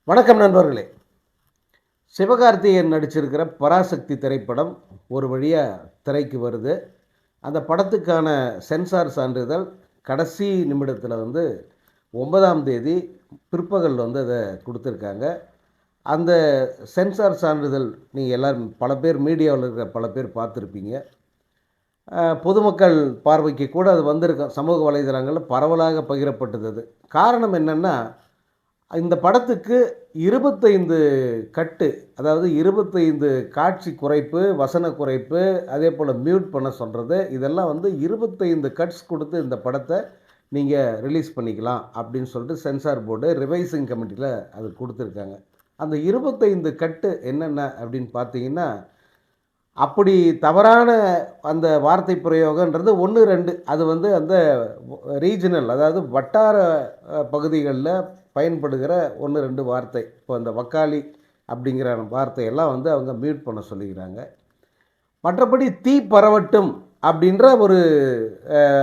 வணக்கம் நண்பர்களே. சிவகார்த்திகேயன் நடிச்சிருக்கிற பராசக்தி திரைப்படம் ஒரு வழியாக திரைக்கு வருது. அந்த படத்துக்கான சென்சார் சான்றிதழ் கடைசி நிமிடத்தில் 9ஆம் தேதி பிற்பகல் அதை கொடுத்துருக்காங்க. அந்த சென்சார் சான்றிதழ் நீங்கள் எல்லோரும் பல பேர் மீடியாவில் இருக்கிற பல பேர் பார்த்துருப்பீங்க. பொதுமக்கள் பார்வைக்கு கூட அது வந்திருக்கும். சமூக வலைதளங்களில் பரவலாக பகிரப்பட்டது. அது காரணம் என்னென்னா, இந்த படத்துக்கு 25 கட்டு, அதாவது 25 காட்சி குறைப்பு, வசன குறைப்பு, அதே போல் மியூட் பண்ண சொல்கிறது, இதெல்லாம் 25 கட்ஸ் கொடுத்து இந்த படத்தை நீங்கள் ரிலீஸ் பண்ணிக்கலாம் அப்படின்னு சொல்லிட்டு சென்சார் போர்டு ரிவைசிங் கமிட்டியில் அது கொடுத்துருக்காங்க. அந்த 25 கட்டு என்னென்ன அப்படின்னு பார்த்தீங்கன்னா, அப்படி தவறான அந்த வார்த்தை பிரயோகன்றது 1, 2 அது அந்த ரீஜனல், அதாவது வட்டார பகுதிகளில் பயன்படுகிற 1, 2 வார்த்தை. இப்போ அந்த வக்காலி அப்படிங்கிற வார்த்தையெல்லாம் அவங்க மியூட் பண்ண சொல்லிக்கிறாங்க. மற்றபடி தீ பரவட்டும் அப்படின்ற ஒரு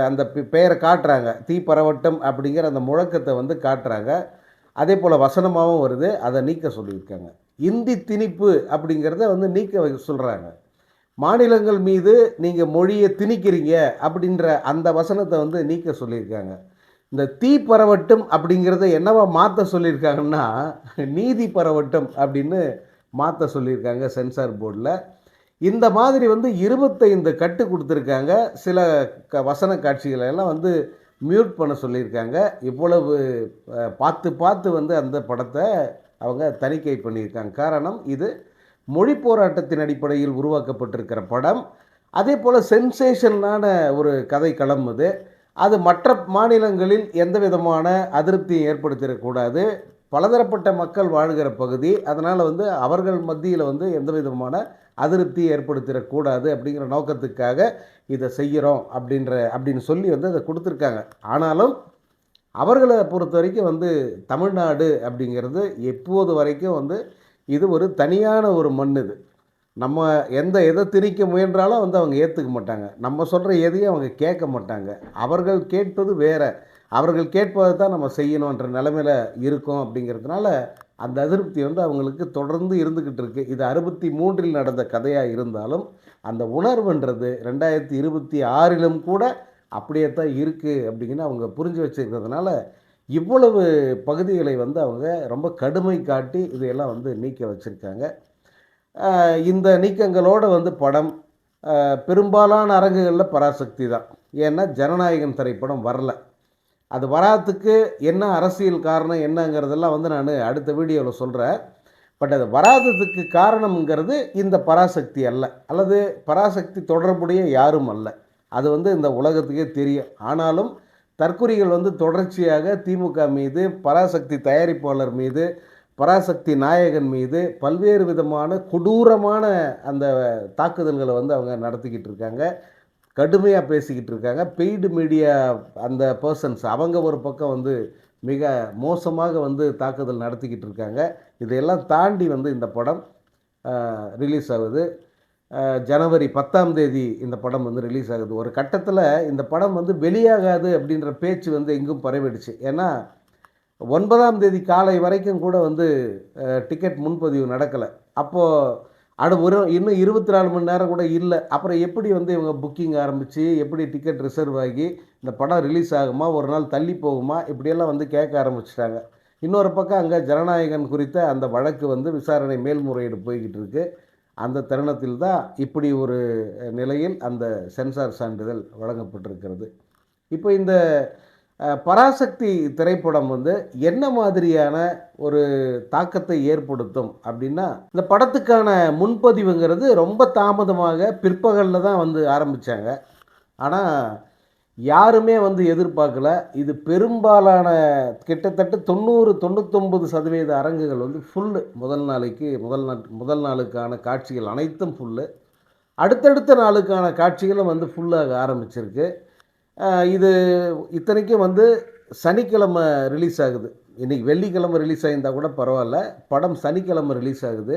அந்த பெயரை காட்டுறாங்க. தீ பரவட்டும் அப்படிங்கிற அந்த முழக்கத்தை காட்டுறாங்க. அதே போல் வசனமாகவும் வருது, அதை நீக்க சொல்லியிருக்காங்க. இந்தி திணிப்பு அப்படிங்கிறத நீக்க சொல்கிறாங்க. மாநிலங்கள் மீது நீங்கள் மொழியை திணிக்கிறீங்க அப்படின்ற அந்த வசனத்தை நீக்க சொல்லியிருக்காங்க. இந்த தீ பரவட்டும் அப்படிங்கிறத என்னவா மாற்ற சொல்லியிருக்காங்கன்னா, நீதி பரவட்டும் அப்படின்னு மாற்ற சொல்லியிருக்காங்க சென்சார் போர்டில். இந்த மாதிரி 25 கட்டு கொடுத்துருக்காங்க. சில வசன காட்சிகளை எல்லாம் மியூட் பண்ண சொல்லியிருக்காங்க. இவ்வளவு பார்த்து பார்த்து அந்த படத்தை அவங்க தணிக்கை பண்ணியிருக்காங்க. காரணம், இது மொழி போராட்டத்தின் அடிப்படையில் உருவாக்கப்பட்டிருக்கிற படம். அதே போல் சென்சேஷனான ஒரு கதைக்களம் அது. அது மற்ற மாநிலங்களில் எந்த விதமான அதிருப்தியும் ஏற்படுத்திடக்கூடாது. பலதரப்பட்ட மக்கள் வாழ்கிற பகுதி. அதனால் அவர்கள் மத்தியில் எந்த விதமான அதிருப்தி ஏற்படுத்திடக்கூடாது அப்படிங்கிற நோக்கத்துக்காக இதை செய்கிறோம் அப்படின்னு சொல்லி அதை கொடுத்துருக்காங்க. ஆனாலும் அவர்களை பொறுத்த வரைக்கும் தமிழ்நாடு அப்படிங்கிறது எப்போது வரைக்கும் இது ஒரு தனியான ஒரு மண். இது நம்ம எதை திணிக்க முயன்றாலும் அவங்க ஏற்றுக்க மாட்டாங்க. நம்ம சொல்கிற எதையும் அவங்க கேட்க மாட்டாங்க. அவர்கள் கேட்பது வேறு. அவர்கள் கேட்பதை தான் நம்ம செய்யணுன்ற நிலைமையில் இருக்கோம். அப்படிங்கிறதுனால அந்த அதிருப்தி அவங்களுக்கு தொடர்ந்து இருந்துக்கிட்டு இருக்குது. இது 63இல் நடந்த கதையாக இருந்தாலும் அந்த உணர்வுன்றது 2026லும் கூட அப்படியே தான் இருக்குது அப்படிங்கன்னு அவங்க புரிஞ்சு வச்சுருக்கிறதுனால இவ்வளவு பகுதிகளை அவங்க ரொம்ப கடுமை காட்டி இதையெல்லாம் நீக்க வச்சுருக்காங்க. இந்த நீக்கங்களோடு படம் பெரும்பாலான அரங்குகளில் பராசக்தி தான். ஏன்னா ஜனநாயகன் திரைப்படம் வரல. அது வராதுக்கு என்ன அரசியல் காரணம் என்னங்கிறதெல்லாம் நான் அடுத்த வீடியோவில் சொல்கிறேன். பட் அது வராததுக்கு காரணம்ங்கிறது இந்த பராசக்தி அல்ல, அல்லது பராசக்தி தொடர்புடைய யாரும் அல்ல. அது இந்த உலகத்துக்கே தெரியும். ஆனாலும் தற்குறிகள் தொடர்ச்சியாக திமுக மீது, பராசக்தி தயாரிப்பாளர் மீது, பராசக்தி நாயகன் மீது பல்வேறு விதமான கொடூரமான அந்த தாக்குதல்களை அவங்க நடத்திக்கிட்டு இருக்காங்க. கடுமையாக பேசிக்கிட்டு இருக்காங்க. பெய்டு மீடியா அந்த பர்சன்ஸ் அவங்க ஒரு பக்கம் மிக மோசமாக தாக்குதல் நடத்திக்கிட்டு இருக்காங்க. இதையெல்லாம் தாண்டி இந்த படம் ரிலீஸ் ஆகுது. ஜனவரி 10ஆம் தேதி இந்த படம் ரிலீஸ் ஆகுது. ஒரு கட்டத்தில் இந்த படம் வெளியாகாது அப்படின்ற பேச்சு எங்கும் பரவிடுச்சு. ஏன்னா 9ஆம் தேதி காலை வரைக்கும் கூட டிக்கெட் முன்பதிவு நடக்கலை. அப்போது இன்னும் 24 மணி நேரம் கூட இல்லை. அப்புறம் எப்படி இவங்க புக்கிங் ஆரம்பித்து, எப்படி டிக்கெட் ரிசர்வ் ஆகி இந்த படம் ரிலீஸ் ஆகுமா, ஒரு நாள் தள்ளி போகுமா, இப்படியெல்லாம் கேட்க ஆரம்பிச்சிட்டாங்க. இன்னொரு பக்கம் அங்கே ஜனநாயகன் குறித்த அந்த வழக்கு விசாரணை மேல்முறையீடு போய்கிட்டு இருக்குது. அந்த தருணத்தில் தான் இப்படி ஒரு நிலையில் அந்த சென்சார் சான்றிதழ் வழங்கப்பட்டிருக்கிறது. இப்போ இந்த பராசக்தி திரைப்படம் என்ன மாதிரியான ஒரு தாக்கத்தை ஏற்படுத்தும் அப்படின்னா, இந்த படத்துக்கான முன்பதிவுங்கிறது ரொம்ப தாமதமாக பிற்பகலில் தான் ஆரம்பித்தாங்க. ஆனால் யாருமே எதிர்பார்க்கல. இது பெரும்பாலான கிட்டத்தட்ட 90-99% அரங்குகள் ஃபுல்லு. முதல் நாளுக்கான காட்சிகள் அனைத்தும் ஃபுல்லு. அடுத்தடுத்த நாளுக்கான காட்சிகளும் ஃபுல்லாக ஆரம்பிச்சிருக்கு. இது இத்தனைக்கும் சனிக்கிழமை ரிலீஸ் ஆகுது. இன்றைக்கி வெள்ளிக்கிழமை ரிலீஸ் ஆகியிருந்தால் கூட பரவாயில்ல. படம் சனிக்கிழமை ரிலீஸ் ஆகுது.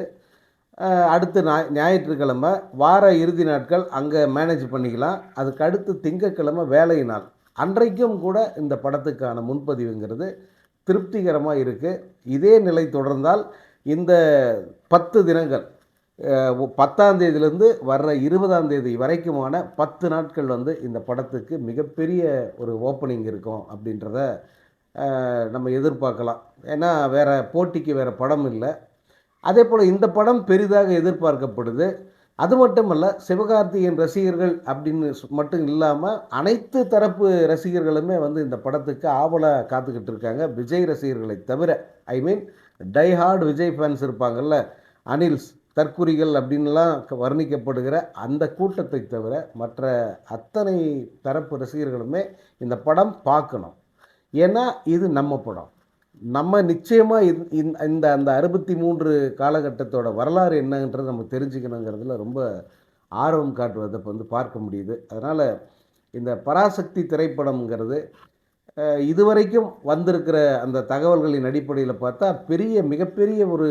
அடுத்து ஞாயிற்றுக்கிழமை வார இறுதி நாட்கள் அங்கே மேனேஜ் பண்ணிக்கலாம். அதுக்கு அடுத்து திங்கட்கிழமை வேலை நாள். அன்றைக்கும் கூட இந்த படத்துக்கான முன்பதிவுங்கிறது திருப்திகரமாக இருக்குது. இதே நிலை தொடர்ந்தால் இந்த 10 தினங்கள் 10ஆம் தேதியிலேருந்து வர்ற 20ஆம் தேதி வரைக்குமான 10 நாட்கள் வந்து இந்த படத்துக்கு மிகப்பெரிய ஒரு ஓப்பனிங் இருக்கும் அப்படின்றத நம்ம எதிர்பார்க்கலாம். ஏன்னா வேறு போட்டிக்கு வேறு படம் இல்லை. அதே போல் இந்த படம் பெரிதாக எதிர்பார்க்கப்படுது. அது மட்டுமல்ல, சிவகார்த்திகேயன் ரசிகர்கள் அப்படின்னு மட்டும் இல்லாமல் அனைத்து தரப்பு ரசிகர்களுமே வந்து இந்த படத்துக்கு ஆவலாக காத்துக்கிட்டு இருக்காங்க. விஜய் ரசிகர்களை தவிர, I mean die hard Vijay fans இருப்பாங்கள்ல, அனில்ஸ், தற்குறிகள் அப்படின்லாம் வர்ணிக்கப்படுகிற அந்த கூட்டத்தை தவிர மற்ற அத்தனை தரப்பு ரசிகர்களுமே இந்த படம் பார்க்கணும். ஏன்னா இது நம்ம படம். நம்ம நிச்சயமாக இந்த அந்த 63 காலகட்டத்தோட வரலாறு என்னன்றது நம்ம தெரிஞ்சுக்கணுங்கிறதுல ரொம்ப ஆர்வம் காட்டுவதை வந்து பார்க்க முடியுது. அதனால் இந்த பராசக்தி திரைப்படம்ங்கிறது இதுவரைக்கும் வந்திருக்கிற அந்த தகவல்களின் அடிப்படையில் பார்த்தா மிகப்பெரிய ஒரு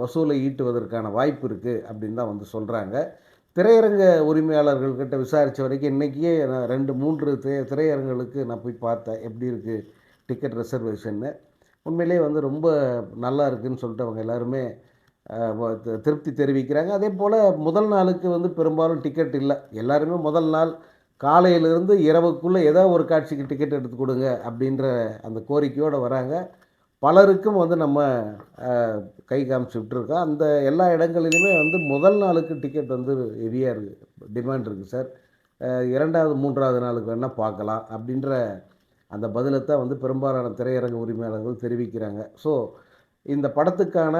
வசூலை ஈட்டுவதற்கான வாய்ப்பு இருக்குது அப்படின்னு தான் வந்து சொல்கிறாங்க. திரையரங்க உரிமையாளர்கள்கிட்ட விசாரித்த வரைக்கும் இன்றைக்கியே நான் 2-3 திரையரங்குகளுக்கு நான் போய் பார்த்தேன். எப்படி இருக்குது டிக்கெட் ரிசர்வேஷன்னு. உண்மையிலே வந்து ரொம்ப நல்லா இருக்குதுன்னு சொல்லிட்டு அவங்க எல்லாருமே திருப்தி தெரிவிக்கிறாங்க. அதே போல் முதல் நாளுக்கு வந்து பெரும்பாலும் டிக்கெட் இல்லை. எல்லாருமே முதல் நாள் காலையிலேருந்து இரவுக்குள்ளே ஏதோ ஒரு காட்சிக்கு டிக்கெட் எடுத்து கொடுங்க அப்படின்ற அந்த கோரிக்கையோடு வராங்க. பலருக்கும் வந்து நம்ம கை காமிச்சு விட்டுருக்கோம். அந்த எல்லா இடங்களிலுமே வந்து முதல் நாளுக்கு டிக்கெட் வந்து ஹெவியாக இருக்குது, டிமாண்ட் இருக்குது சார். 2வது 3வது நாளுக்கு வேணால் பார்க்கலாம் அப்படின்ற அந்த பதிலை தான் வந்து பெரும்பாலான திரையரங்கு உரிமையாளர்கள் தெரிவிக்கிறாங்க. ஸோ இந்த படத்துக்கான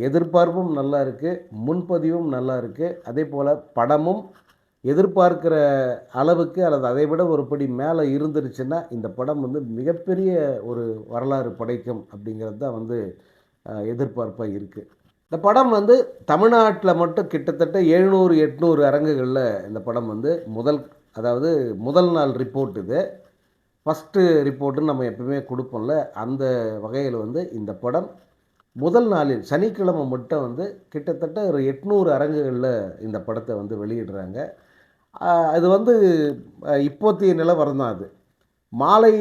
எதிர்பார்ப்பும் நல்லா இருக்குது, முன்பதிவும் நல்லா இருக்குது. அதே போல் படமும் எதிர்பார்க்கிற அளவுக்கு அல்லது அதை விட ஒரு படி மேலே இருந்துருச்சுன்னா இந்த படம் வந்து மிகப்பெரிய ஒரு வரலாறு படைக்கும் அப்படிங்கிறது தான் வந்து எதிர்பார்ப்பாக இருக்குது. இந்த படம் வந்து தமிழ்நாட்டில் மட்டும் கிட்டத்தட்ட 700-800 அரங்குகளில் இந்த படம் வந்து முதல் நாள் ரிப்போர்ட் இது. ஃபஸ்ட்டு ரிப்போர்ட்டுன்னு நம்ம எப்பவுமே கொடுப்போம்ல, அந்த வகையில் வந்து இந்த படம் முதல் நாளில் சனிக்கிழமை மட்டும் வந்து கிட்டத்தட்ட ஒரு 800 அரங்குகளில் இந்த படத்தை வந்து வெளியிடுறாங்க. அது வந்து இப்போதைய நிலவரம் தான் அது. மாலை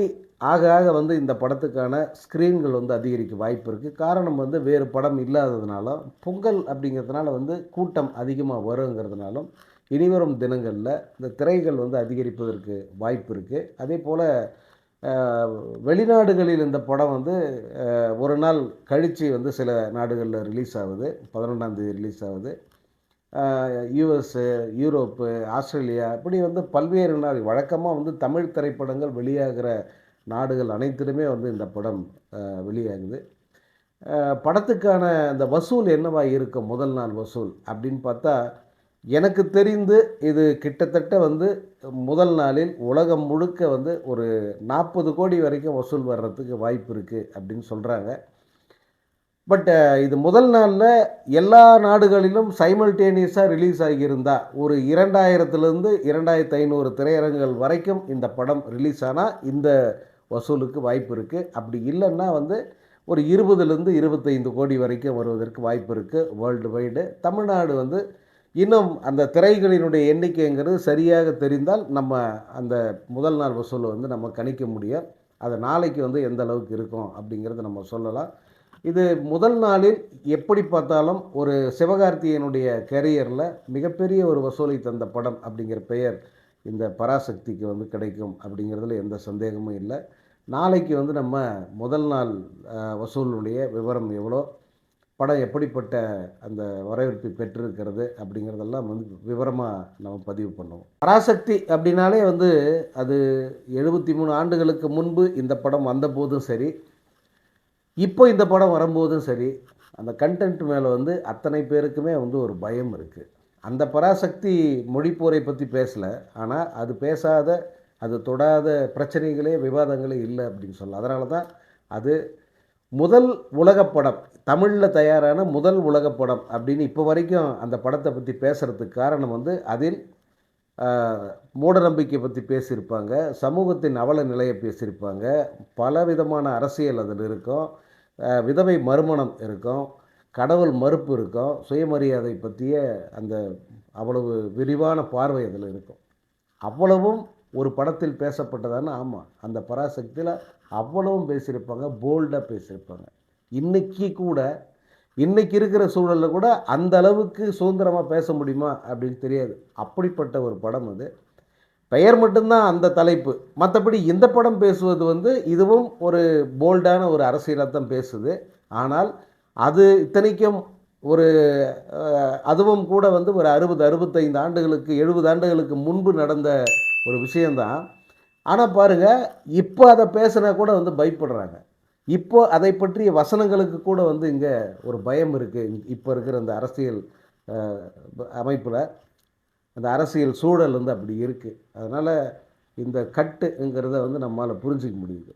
ஆக ஆக வந்து இந்த படத்துக்கான ஸ்க்ரீன்கள் வந்து அதிகரிக்க வாய்ப்பு இருக்குது. காரணம் வந்து வேறு படம் இல்லாததுனாலும், பொங்கல் அப்படிங்கிறதுனால வந்து கூட்டம் அதிகமாக வருங்கிறதுனாலும் இனிவரும் தினங்களில் இந்த திரைகள் வந்து அதிகரிப்பதற்கு வாய்ப்பு இருக்குது. அதே போல் வெளிநாடுகளில் இந்த படம் வந்து ஒரு நாள் கழித்து வந்து சில நாடுகளில் ரிலீஸ் ஆகுது. 11ஆம் தேதி ரிலீஸ் ஆகுது. யுஎஸ்ஸு, யூரோப்பு, ஆஸ்திரேலியா இப்படி வந்து பல்வேறு நாடு, வழக்கமாக வந்து தமிழ் திரைப்படங்கள் வெளியாகிற நாடுகள் அனைத்திலுமே வந்து இந்த படம் வெளியாகுது. படத்துக்கான அந்த வசூல் என்னவா இருக்கும் முதல் நாள் வசூல் அப்படின்னு பார்த்தா, எனக்கு தெரிந்து இது கிட்டத்தட்ட வந்து முதல் நாளில் உலகம் முழுக்க வந்து ஒரு 40 கோடி வரைக்கும் வசூல் வர்றதுக்கு வாய்ப்பு இருக்குது அப்படின்னு சொல்கிறாங்க. பட் இது முதல் நாளில் எல்லா நாடுகளிலும் சைமல்டேனியஸாக ரிலீஸ் ஆகியிருந்தால் ஒரு 2000லேருந்து 2500 திரையரங்குகள் வரைக்கும் இந்த படம் ரிலீஸ் ஆனால் இந்த வசூலுக்கு வாய்ப்பு இருக்குது. அப்படி இல்லைன்னா வந்து ஒரு 20லேருந்து 25 கோடி வரைக்கும் வருவதற்கு வாய்ப்பு இருக்குது வேர்ல்டு வைடு. தமிழ்நாடு வந்து இன்னும் அந்த திரைகளினுடைய எண்ணிக்கைங்கிறது சரியாக தெரிந்தால் நம்ம அந்த முதல் நாள் வசூலை வந்து நம்ம கணிக்க முடியும். அது நாளைக்கு வந்து எந்த அளவுக்கு இருக்கும் அப்படிங்கிறத நம்ம சொல்லலாம். இது முதல் நாளில் எப்படி பார்த்தாலும் ஒரு சிவகார்த்திகேயனுடைய கெரியரில் மிகப்பெரிய ஒரு வசூலை தந்த படம் அப்படிங்கிற பெயர் இந்த பராசக்திக்கு வந்து கிடைக்கும் அப்படிங்கிறதுல எந்த சந்தேகமும் இல்லை. நாளைக்கு வந்து நம்ம முதல் நாள் வசூலுடைய விவரம் எவ்வளோ, படம் எப்படிப்பட்ட அந்த வரவேற்பை பெற்றிருக்கிறது அப்படிங்கிறதெல்லாம் வந்து விவரமாக நம்ம பதிவு பண்ணுவோம். பராசக்தி அப்படின்னாலே வந்து அது 73 ஆண்டுகளுக்கு முன்பு இந்த படம் வந்தபோதும் சரி, இப்போ இந்த படம் வரும்போதும் சரி, அந்த கண்டென்ட் மேலே வந்து அத்தனை பேருக்குமே வந்து ஒரு பயம் இருக்குது. அந்த பராசக்தி மொழிப்போரை பற்றி பேசலை, ஆனால் அது பேசாத, அது தொடாத பிரச்சனைகளே விவாதங்களே இல்லை அப்படின்னு சொல்லலாம். அதனால தான் அது முதல் உலகப்படம், தமிழில் தயாரான முதல் உலகப்படம் அப்படின்னு இப்போ வரைக்கும் அந்த படத்தை பற்றி பேசுகிறதுக்கு காரணம் வந்து அதில் மூட நம்பிக்கை பற்றி பேசியிருப்பாங்க, சமூகத்தின் அவல நிலையை பேசியிருப்பாங்க, பலவிதமான அரசியல் அதில் இருக்கும், விதவை மறுமணம் இருக்கும், கடவுள் மறுப்பு இருக்கும், சுயமரியாதை பற்றிய அந்த அவ்வளவு விரிவான பார்வை அதில் இருக்கும். அவ்வளவும் ஒரு படத்தில் பேசப்பட்டதான்னு ஆமாம், அந்த பராசக்தியில் அவ்வளவும் பேசியிருப்பாங்க, போல்டாக பேசியிருப்பாங்க. இன்னைக்கு இருக்கிற சூழலில் கூட அந்த அளவுக்கு சுதந்திரமாக பேச முடியுமா அப்படின்னு தெரியாது. அப்படிப்பட்ட ஒரு படம் அது. பெயர் மட்டும்தான் அந்த தலைப்பு. மற்றபடி இந்த படம் பேசுவது இதுவும் ஒரு போல்டான ஒரு அரசியலாக தான் பேசுது. ஆனால் அது இத்தனைக்கும் ஒரு அதுவும் கூட ஒரு 60, 65 ஆண்டுகளுக்கு 70 ஆண்டுகளுக்கு முன்பு நடந்த ஒரு விஷயந்தான். ஆனால் பாருங்கள், இப்போ அதை பேசினா கூட பயப்படுறாங்க. இப்போ அதை பற்றிய வசனங்களுக்கு கூட இங்கே ஒரு பயம் இருக்குது. இப்போ இருக்கிற அந்த அரசியல் அமைப்பில் அந்த அரசியல் சூழல் அப்படி இருக்குது. அதனால் இந்த கட்டுங்கிறத நம்மால் புரிஞ்சிக்க முடியுது.